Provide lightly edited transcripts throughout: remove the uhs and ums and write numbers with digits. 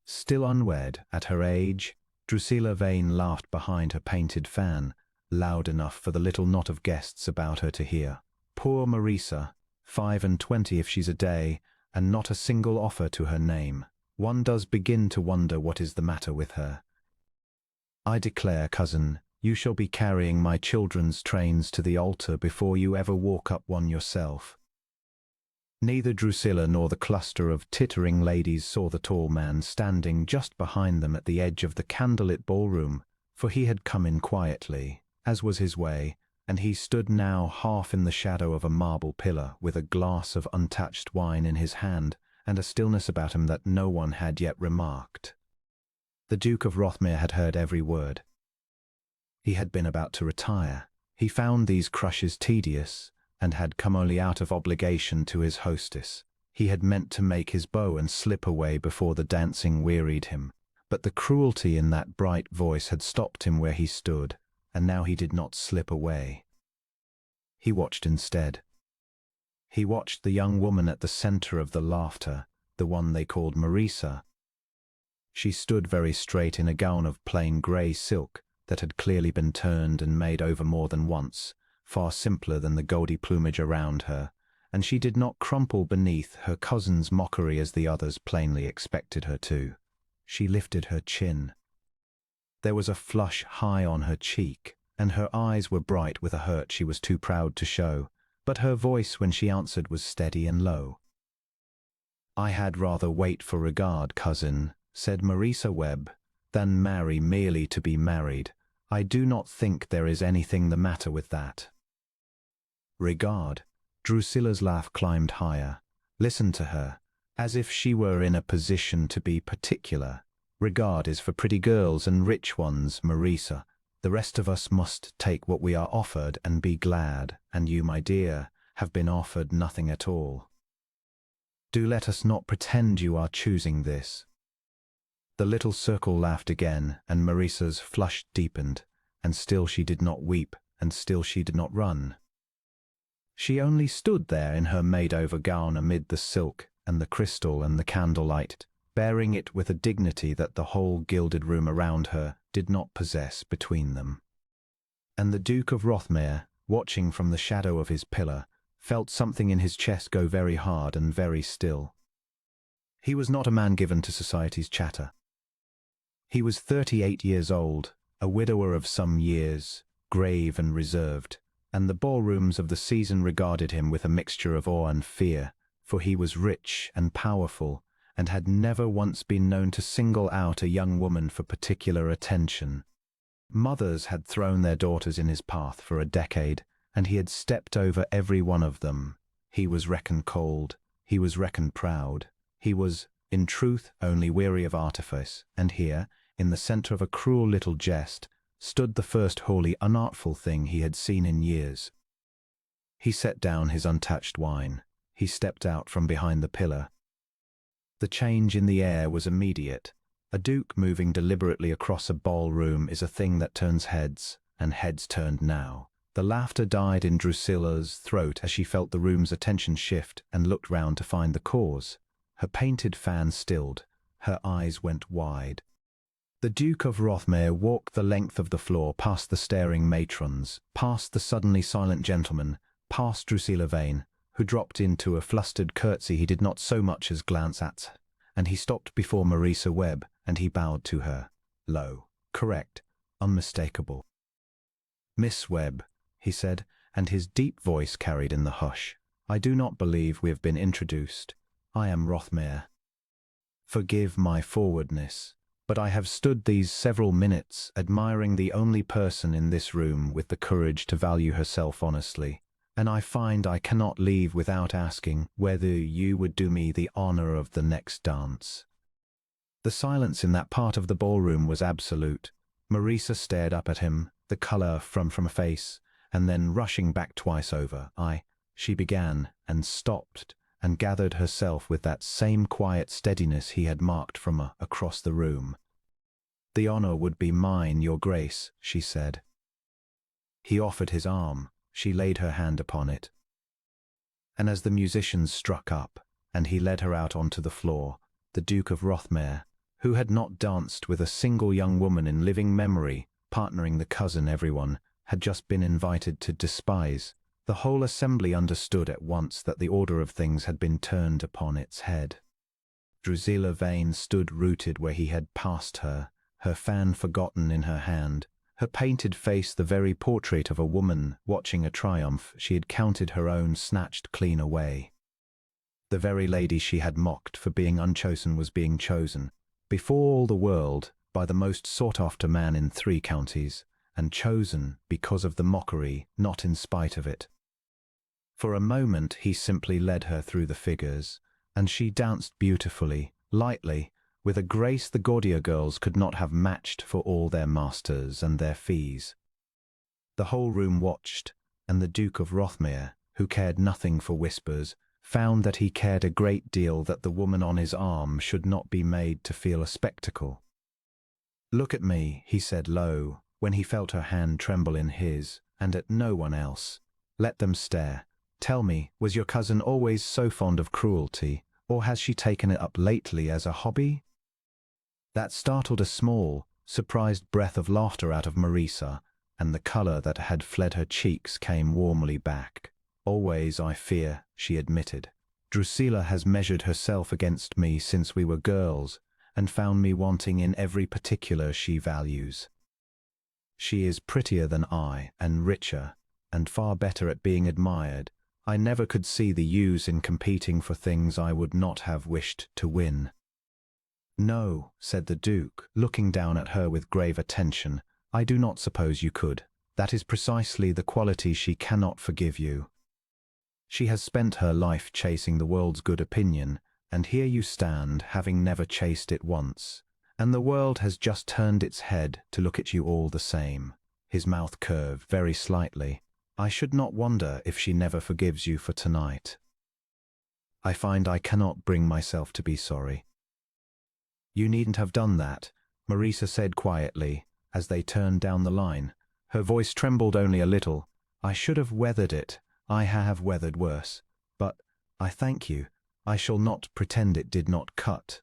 Still unwed, at her age, Drusilla Vane laughed behind her painted fan, loud enough for the little knot of guests about her to hear. Poor Marisa, 25 if she's a day, and not a single offer to her name. One does begin to wonder what is the matter with her. I declare, cousin, you shall be carrying my children's trains to the altar before you ever walk up one yourself. Neither Drusilla nor the cluster of tittering ladies saw the tall man standing just behind them at the edge of the candlelit ballroom, for he had come in quietly, as was his way, and he stood now half in the shadow of a marble pillar, with a glass of untouched wine in his hand, and a stillness about him that no one had yet remarked. The Duke of Rothmere had heard every word. He had been about to retire. He found these crushes tedious, and had come only out of obligation to his hostess. He had meant to make his bow and slip away before the dancing wearied him, but the cruelty in that bright voice had stopped him where he stood, and now he did not slip away. He watched instead. He watched the young woman at the center of the laughter, the one they called Marisa. She stood very straight in a gown of plain grey silk that had clearly been turned and made over more than once, far simpler than the gaudy plumage around her, and she did not crumple beneath her cousin's mockery as the others plainly expected her to. She lifted her chin. There was a flush high on her cheek, and her eyes were bright with a hurt she was too proud to show, but her voice when she answered was steady and low. "I had rather wait for regard, cousin," said Marisa Webb, "than marry merely to be married. I do not think there is anything the matter with that." Regard. Drusilla's laugh climbed higher. Listen to her, as if she were in a position to be particular. "Regard is for pretty girls and rich ones, Marisa. The rest of us must take what we are offered and be glad, and you, my dear, have been offered nothing at all. Do let us not pretend you are choosing this." The little circle laughed again, and Marisa's flush deepened, and still she did not weep, and still she did not run. She only stood there in her made-over gown amid the silk and the crystal and the candlelight, bearing it with a dignity that the whole gilded room around her did not possess between them. And the Duke of Rothmere, watching from the shadow of his pillar, felt something in his chest go very hard and very still. He was not a man given to society's chatter. He was 38 years old, a widower of some years, grave and reserved, and the ballrooms of the season regarded him with a mixture of awe and fear, for he was rich and powerful, and had never once been known to single out a young woman for particular attention. Mothers had thrown their daughters in his path for a decade, and he had stepped over every one of them. He was reckoned cold, he was reckoned proud, he was, in truth, only weary of artifice, and here, in the center of a cruel little jest, stood the first wholly unartful thing he had seen in years. He set down his untouched wine. He stepped out from behind the pillar. The change in the air was immediate. A duke moving deliberately across a ballroom is a thing that turns heads, and heads turned now. The laughter died in Drusilla's throat as she felt the room's attention shift and looked round to find the cause. Her painted fan stilled. Her eyes went wide. The Duke of Rothmere walked the length of the floor, past the staring matrons, past the suddenly silent gentleman, past Drusilla Vane, who dropped into a flustered curtsy he did not so much as glance at, and he stopped before Marisa Webb, and he bowed to her, low, correct, unmistakable. "Miss Webb," he said, and his deep voice carried in the hush, "I do not believe we have been introduced. I am Rothmere. Forgive my forwardness, but I have stood these several minutes admiring the only person in this room with the courage to value herself honestly, and I find I cannot leave without asking whether you would do me the honor of the next dance." The silence in that part of the ballroom was absolute. Marisa stared up at him, the color from her face, and then rushing back twice over. She began, and stopped, and gathered herself with that same quiet steadiness he had marked from across the room. "The honor would be mine, your grace," she said. He offered his arm. She laid her hand upon it. And as the musicians struck up, and he led her out onto the floor, the Duke of Rothmere, who had not danced with a single young woman in living memory, partnering the cousin everyone had just been invited to despise. The whole assembly understood at once that the order of things had been turned upon its head. Drusilla Vane stood rooted where he had passed her, her fan forgotten in her hand, her painted face the very portrait of a woman watching a triumph she had counted her own snatched clean away. The very lady she had mocked for being unchosen was being chosen, before all the world, by the most sought-after man in 3 counties, and chosen because of the mockery, not in spite of it. For a moment he simply led her through the figures, and she danced beautifully, lightly, with a grace the Gaudier girls could not have matched for all their masters and their fees. The whole room watched, and the Duke of Rothmere, who cared nothing for whispers, found that he cared a great deal that the woman on his arm should not be made to feel a spectacle. "Look at me," he said low, when he felt her hand tremble in his, and at no one else. "Let them stare. Tell me, was your cousin always so fond of cruelty, or has she taken it up lately as a hobby?" That startled a small, surprised breath of laughter out of Marisa, and the colour that had fled her cheeks came warmly back. "Always, I fear," she admitted. "Drusilla has measured herself against me since we were girls, and found me wanting in every particular she values. She is prettier than I, and richer, and far better at being admired. I never could see the use in competing for things I would not have wished to win." "No," said the Duke, looking down at her with grave attention, "I do not suppose you could. That is precisely the quality she cannot forgive you. She has spent her life chasing the world's good opinion, and here you stand, having never chased it once, and the world has just turned its head to look at you all the same." His mouth curved very slightly. "I should not wonder if she never forgives you for tonight. I find I cannot bring myself to be sorry." "You needn't have done that," Marisa said quietly, as they turned down the line. Her voice trembled only a little. "I should have weathered it. I have weathered worse. But I thank you. I shall not pretend it did not cut."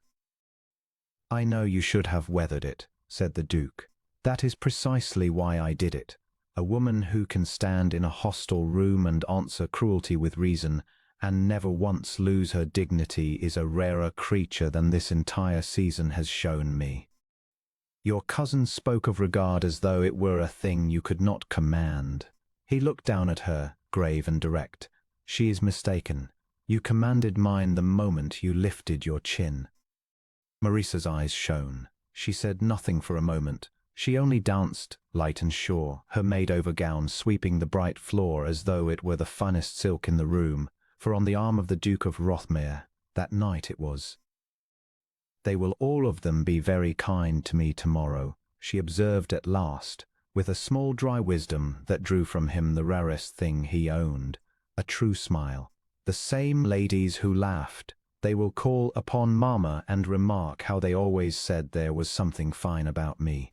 "I know you should have weathered it," said the Duke. "That is precisely why I did it. A woman who can stand in a hostile room and answer cruelty with reason, and never once lose her dignity, is a rarer creature than this entire season has shown me. Your cousin spoke of regard as though it were a thing you could not command." He looked down at her, grave and direct. "She is mistaken. You commanded mine the moment you lifted your chin." Marisa's eyes shone. She said nothing for a moment. She only danced, light and sure, her made-over gown sweeping the bright floor as though it were the finest silk in the room, for on the arm of the Duke of Rothmere, that night it was. "They will all of them be very kind to me tomorrow," she observed at last, with a small dry wisdom that drew from him the rarest thing he owned, a true smile. "The same ladies who laughed. They will call upon Mama and remark how they always said there was something fine about me."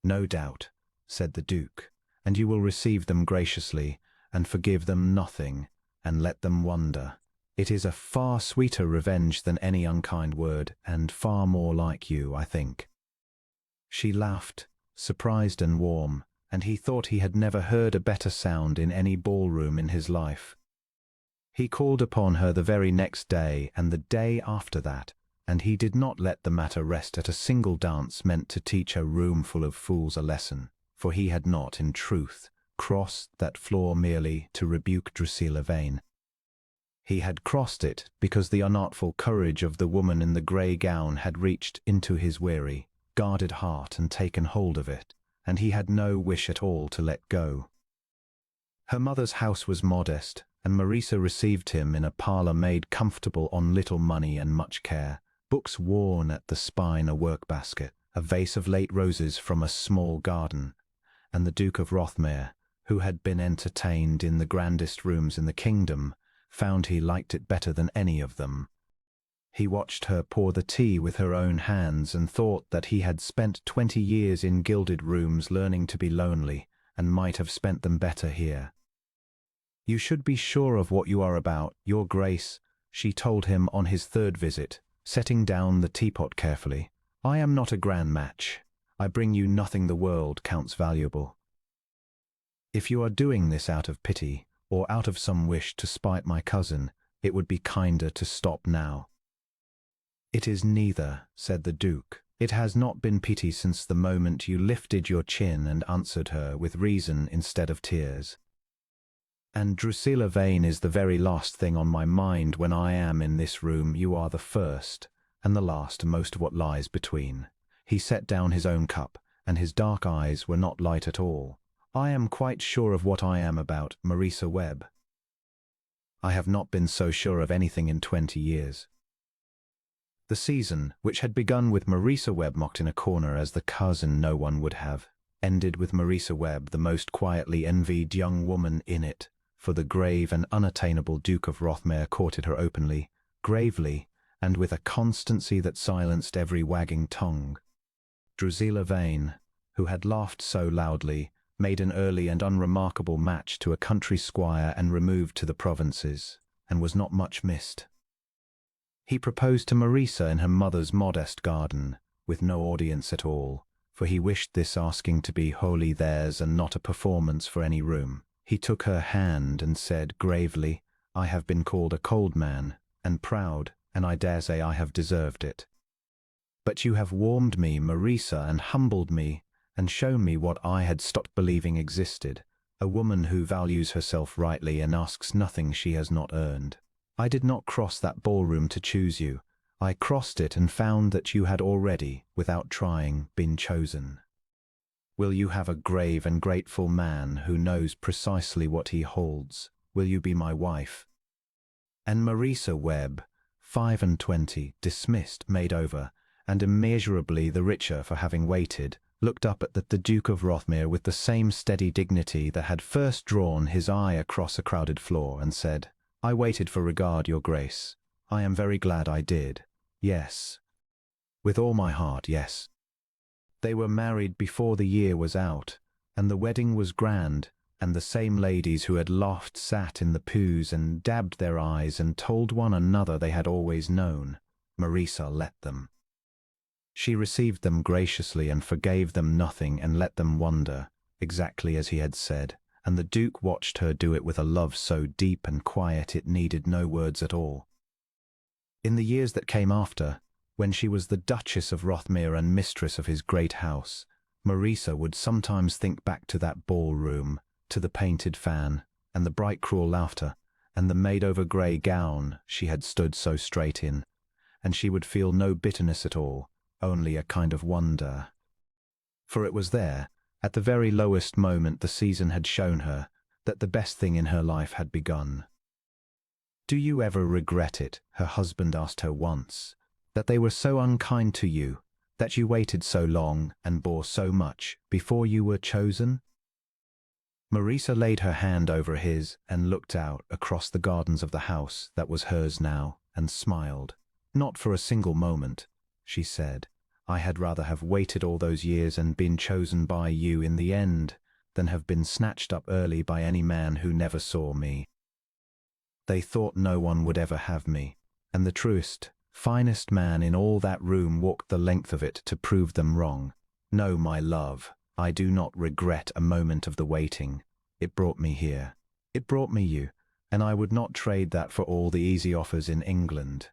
"No doubt," said the Duke, "and you will receive them graciously, and forgive them nothing, and let them wonder. It is a far sweeter revenge than any unkind word, and far more like you, I think." She laughed, surprised and warm, and he thought he had never heard a better sound in any ballroom in his life. He called upon her the very next day and the day after that, and he did not let the matter rest at a single dance meant to teach a room full of fools a lesson, for he had not, in truth, crossed that floor merely to rebuke Drusilla Vane. He had crossed it because the unartful courage of the woman in the grey gown had reached into his weary, guarded heart and taken hold of it, and he had no wish at all to let go. Her mother's house was modest, and Marisa received him in a parlour made comfortable on little money and much care, books worn at the spine, a work-basket, a vase of late roses from a small garden, and the Duke of Rothmere, who had been entertained in the grandest rooms in the kingdom, found he liked it better than any of them. He watched her pour the tea with her own hands and thought that he had spent 20 years in gilded rooms learning to be lonely, and might have spent them better here. "You should be sure of what you are about, Your Grace," she told him on his third visit, setting down the teapot carefully. I am not a grand match. I bring you nothing the world counts valuable. If you are doing this out of pity, or out of some wish to spite my cousin, it would be kinder to stop now. It is neither, said the Duke. It has not been pity since the moment you lifted your chin and answered her with reason instead of tears. And Drusilla Vane is the very last thing on my mind when I am in this room. You are the first, and the last, most of what lies between. He set down his own cup, and his dark eyes were not light at all. I am quite sure of what I am about, Marisa Webb. I have not been so sure of anything in 20 years. The season, which had begun with Marisa Webb mocked in a corner as the cousin no one would have, ended with Marisa Webb, the most quietly envied young woman in it, for the grave and unattainable Duke of Rothmere courted her openly, gravely, and with a constancy that silenced every wagging tongue. Drusilla Vane, who had laughed so loudly, made an early and unremarkable match to a country squire and removed to the provinces, and was not much missed. He proposed to Marisa in her mother's modest garden, with no audience at all, for he wished this asking to be wholly theirs and not a performance for any room. He took her hand and said gravely, I have been called a cold man, and proud, and I dare say I have deserved it. But you have warmed me, Marisa, and humbled me, and shown me what I had stopped believing existed, a woman who values herself rightly and asks nothing she has not earned. I did not cross that ballroom to choose you. I crossed it and found that you had already, without trying, been chosen. Will you have a grave and grateful man who knows precisely what he holds? Will you be my wife? And Marisa Webb, 25, dismissed, made over, and immeasurably the richer for having waited, looked up at the Duke of Rothmere with the same steady dignity that had first drawn his eye across a crowded floor, and said, I waited for regard, your grace. I am very glad I did. Yes. With all my heart, yes. They were married before the year was out, and the wedding was grand, and the same ladies who had laughed sat in the pews and dabbed their eyes and told one another they had always known. Marisa let them. She received them graciously and forgave them nothing and let them wonder, exactly as he had said, and the Duke watched her do it with a love so deep and quiet it needed no words at all. In the years that came after, when she was the Duchess of Rothmere and mistress of his great house, Marisa would sometimes think back to that ballroom, to the painted fan, and the bright cruel laughter, and the made-over grey gown she had stood so straight in, and she would feel no bitterness at all, only a kind of wonder. For it was there, at the very lowest moment the season had shown her, that the best thing in her life had begun. Do you ever regret it, her husband asked her once, that they were so unkind to you, that you waited so long and bore so much before you were chosen? Marisa laid her hand over his and looked out across the gardens of the house that was hers now and smiled. Not for a single moment, she said. I had rather have waited all those years and been chosen by you in the end than have been snatched up early by any man who never saw me. They thought no one would ever have me, and the truest, finest man in all that room walked the length of it to prove them wrong. No, my love, I do not regret a moment of the waiting. It brought me here. It brought me you, and I would not trade that for all the easy offers in England.